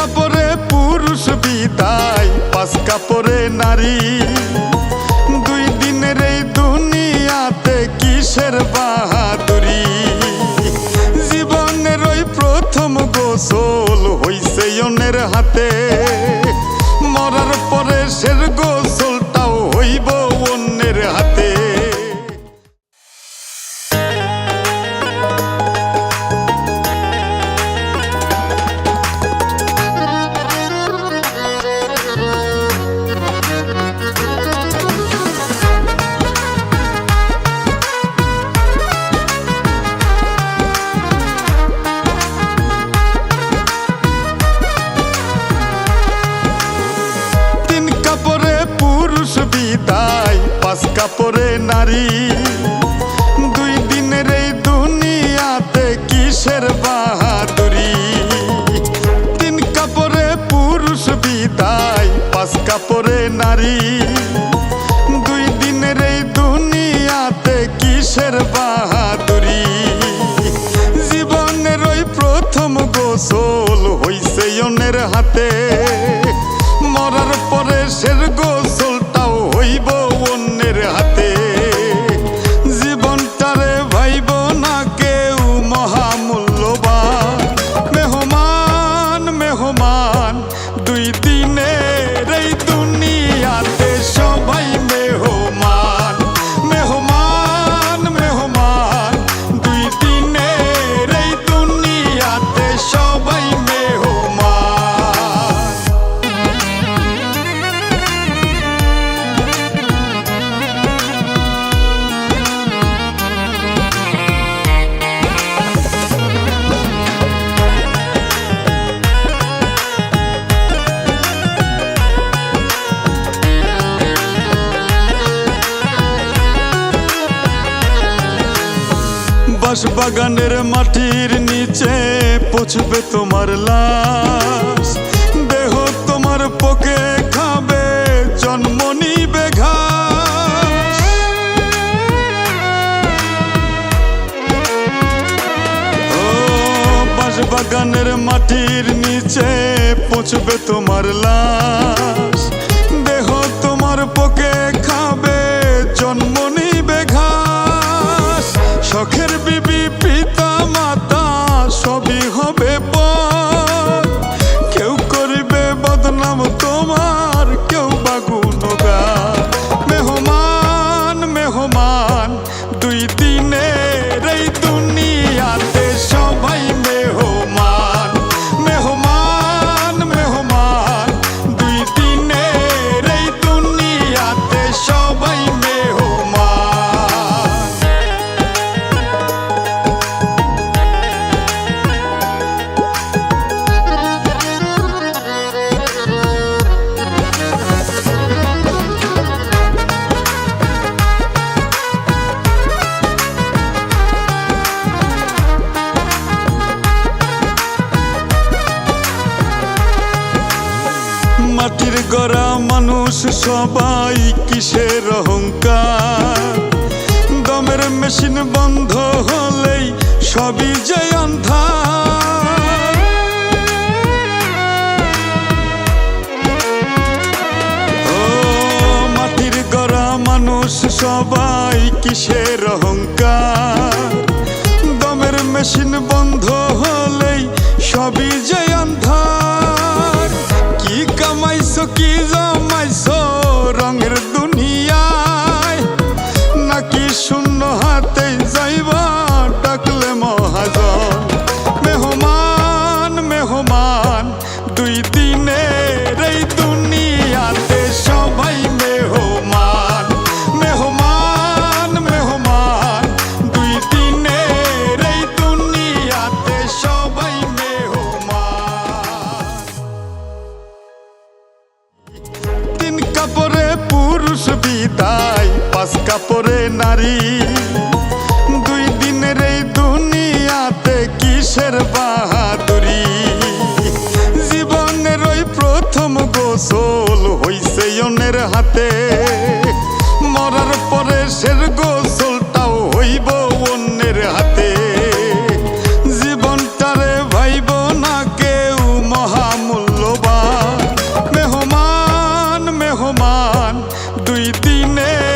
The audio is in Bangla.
কাপড়ে পুরুষ বিদায়, 5 কাপড়ে নারী। 2 দিনের এই দুনিয়াতে কিসের বাহাদুরি। জীবনের ওই প্রথম গোসল হইছে অন্যের হাতে, মরার পরে শের গোসলটাও হইব অন্যের হাতে। বিদায়, 5 কাপড়ে নারী। 2 দিনের এই দুনিয়াতে কিসের বাহাদুরি। 3 কাপড়ে পুরুষ বিদায়, 5 কাপড়ে নারী। 2 দিনের এই দুনিয়াতে কিসের বাহাদুরি। জীবনের ওই প্রথম গোসল হইছে অন্যের হাতে, মরার পরে শের গোসলটাও হইব অন্যের হাতে। জীবনটারে ভাইব না কেউ মহামূল্যবান। মেহমান মেহমান 2 দিনের এই দুনিয়াতে সবাই মেহমান। মেহমান মেহমান 2 দিনের এই দুনিয়াতে সবাই মেহমান। বাগানের মাটির নিচে পচবে তোমার লাশ, দেহ তোমার পোকে খাবে, জন্ম নিবে ঘাস। ও বাগানের মাটির নিচে পচবে তোমার লাশ, দেহ তোমার পোকে খাবে, জন্ম নিবে ঘাস। শখের বিবি পিতা মাতা সবই হবে পর, কেউ করিবে বদনাম তোমার, কেউ বা গুণগান। মেহমান মেহমান 2 দিনের এই দুনিয়াতে সবাই মেহমান। মেহমান মেহমান 2 দিনের এই দুনিয়াতে সবাই মেহমান। মাটির গড়া মানুষ সবাই কিসের অহংকার। দমের মেশিন বন্ধ হলেই সবই যে আন্ধার। ও মাটির গড়া মানুষ সবাই কিসের অহংকার। দমের মেশিন বন্ধ হলেই সবই যে আন্ধার। কি কামাইছো কি জমাইছো রঙের দুনিয়ায়, নাকি শূন্য হাতে যাইবা ডাকলে মহাজন। মেহমান মেহমান 2 দিনের এই দুনিয়াতে সবাই মেহমান। মেহমান মেহমান 2 দিনের এই দুনিয়াতে সবাই মেহমান। 3 কাপড়ে পুরুষ বিদায়, 5 কাপড়ে নারী। 2 দিনের এই দুনিয়াতে কিসের বাহাদুরি। জীবনের ওই প্রথম গোসল হইছে অন্যের হাতে, মরার পরে শের গোসলটাও হইব অন্যের হাতে। জীবনটারে ভাইব না কেউ মহামূল্য বিধান 2 দিনে